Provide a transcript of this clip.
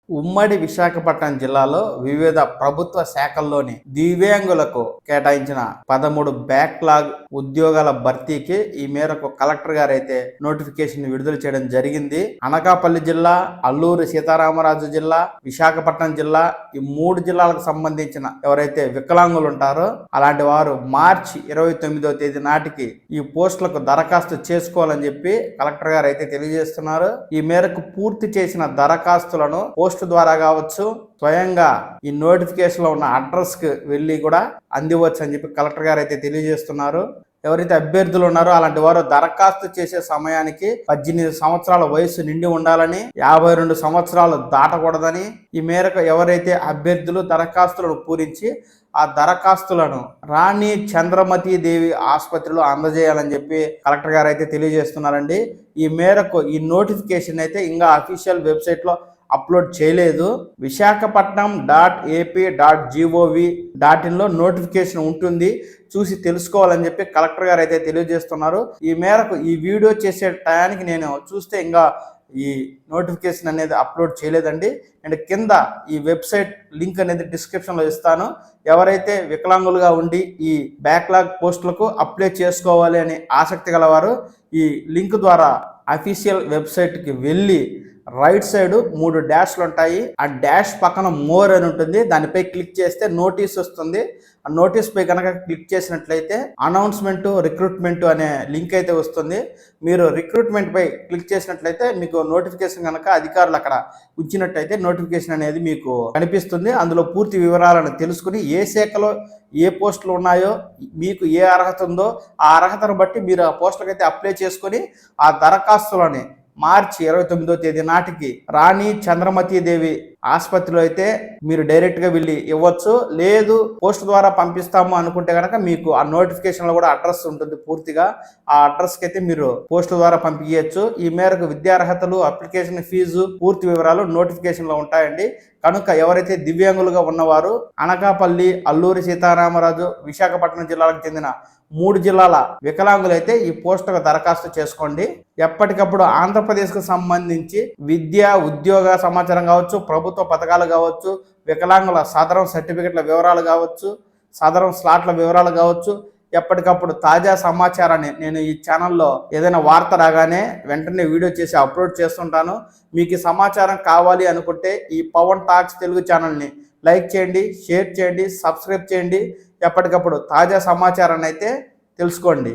ఉమ్మడి విశాఖపట్నం జిల్లాలో వివిధ ప్రభుత్వ శాఖల్లోని దివ్యాంగులకు కేటాయించిన 13 బ్యాక్లాగ్ ఉద్యోగాల భర్తీకి ఈ మేరకు కలెక్టర్ గారు అయితే నోటిఫికేషన్ విడుదల చేయడం జరిగింది. అనకాపల్లి జిల్లా, అల్లూరి సీతారామరాజు జిల్లా, విశాఖపట్నం జిల్లా, ఈ 3 జిల్లాలకు సంబంధించిన ఎవరైతే వికలాంగులు ఉంటారో అలాంటి వారు మార్చి 29వ తేదీ నాటికి ఈ పోస్టులకు దరఖాస్తు చేసుకోవాలని చెప్పి కలెక్టర్ గారు అయితే తెలియజేస్తున్నారు. ఈ మేరకు పూర్తి చేసిన దరఖాస్తులను పోస్ట్ ద్వారా కావచ్చు, స్వయంగా ఈ నోటిఫికేషన్ లో ఉన్న అడ్రస్ కి వెళ్ళి కూడా అందివచ్చు అని చెప్పి కలెక్టర్ గారు అయితే తెలియజేస్తున్నారు. ఎవరైతే అభ్యర్థులు ఉన్నారో అలాంటి వారు దరఖాస్తు చేసే సమయానికి 18 సంవత్సరాల వయసు నిండి ఉండాలని, 52 సంవత్సరాలు దాటకూడదని, ఈ మేరకు ఎవరైతే అభ్యర్థులు దరఖాస్తులను పూరించి ఆ దరఖాస్తులను రాణి చంద్రమతి దేవి ఆసుపత్రిలో అందజేయాలని చెప్పి కలెక్టర్ గారు అయితే తెలియజేస్తున్నారండి. ఈ మేరకు ఈ నోటిఫికేషన్ అయితే ఇంకా అఫీషియల్ వెబ్సైట్ లో అప్లోడ్ చేయలేదు. visakhapatnam.ap.gov.in లో నోటిఫికేషన్ ఉంటుంది, చూసి తెలుసుకోవాలని చెప్పి కలెక్టర్ గారు అయితే తెలియజేస్తున్నారు. ఈ మేరకు ఈ వీడియో చేసే టయానికి నేను చూస్తే ఇంకా ఈ నోటిఫికేషన్ అనేది అప్లోడ్ చేయలేదండి. అండ్ కింద ఈ వెబ్సైట్ లింక్ అనేది డిస్క్రిప్షన్లో ఇస్తాను. ఎవరైతే వికలాంగులుగా ఉండి ఈ బ్యాక్లాగ్ పోస్టులకు అప్లై చేసుకోవాలి అని ఆసక్తి గలవారు ఈ లింక్ ద్వారా అఫీషియల్ వెబ్సైట్కి వెళ్ళి రైట్ సైడ్ 3 డాష్లు ఉంటాయి. ఆ డాష్ పక్కన మోర్ అని ఉంటుంది, దానిపై క్లిక్ చేస్తే నోటీస్ వస్తుంది. ఆ నోటీస్ పై కనుక క్లిక్ చేసినట్లయితే అనౌన్స్మెంట్ రిక్రూట్మెంట్ అనే లింక్ అయితే వస్తుంది. మీరు రిక్రూట్మెంట్ పై క్లిక్ చేసినట్లయితే మీకు నోటిఫికేషన్ కనుక అధికారులు అక్కడ ఉంచినట్లయితే నోటిఫికేషన్ అనేది మీకు కనిపిస్తుంది. అందులో పూర్తి వివరాలను తెలుసుకుని ఏ శాఖలో ఏ పోస్టులు ఉన్నాయో, మీకు ఏ అర్హత ఉందో ఆ అర్హతను బట్టి మీరు ఆ పోస్టులకు అయితే అప్లై చేసుకొని ఆ దరఖాస్తులని మార్చి 29వ తేదీ నాటికి రాణి చంద్రమతి దేవి ఆసుపత్రిలో అయితే మీరు డైరెక్ట్గా వెళ్ళి ఇవ్వచ్చు. లేదు పోస్ట్ ద్వారా పంపిస్తాము అనుకుంటే కనుక మీకు ఆ నోటిఫికేషన్లో కూడా అడ్రస్ ఉంటుంది. పూర్తిగా ఆ అడ్రస్కి అయితే మీరు పోస్ట్ ద్వారా పంపించవచ్చు. ఈ మేరకు విద్యార్హతలు, అప్లికేషన్ ఫీజు పూర్తి వివరాలు నోటిఫికేషన్లో ఉంటాయండి. కనుక ఎవరైతే దివ్యాంగులుగా ఉన్నవారు అనకాపల్లి, అల్లూరి సీతారామరాజు, విశాఖపట్నం జిల్లాలకు చెందిన 3 జిల్లాల వికలాంగులైతే ఈ పోస్టుకు దరఖాస్తు చేసుకోండి. ఎప్పటికప్పుడు ఆంధ్రప్రదేశ్కు సంబంధించి విద్య, ఉద్యోగ సమాచారం కావచ్చు, ప్రభుత్వ పథకాలు కావచ్చు, వికలాంగుల సదరం సర్టిఫికెట్ల వివరాలు కావచ్చు, సదరం స్లాట్ల వివరాలు కావచ్చు, ఎప్పటికప్పుడు తాజా సమాచారాన్ని నేను ఈ ఛానల్లో ఏదైనా వార్త రాగానే వెంటనే వీడియో చేసి అప్లోడ్ చేస్తుంటాను. మీకు ఈ సమాచారం కావాలి అనుకుంటే ఈ పవన్ టాక్స్ తెలుగు ఛానల్ని లైక్ చేయండి, షేర్ చేయండి, సబ్స్క్రైబ్ చేయండి. ఎప్పటికప్పుడు తాజా సమాచారాన్ని అయితే తెలుసుకోండి.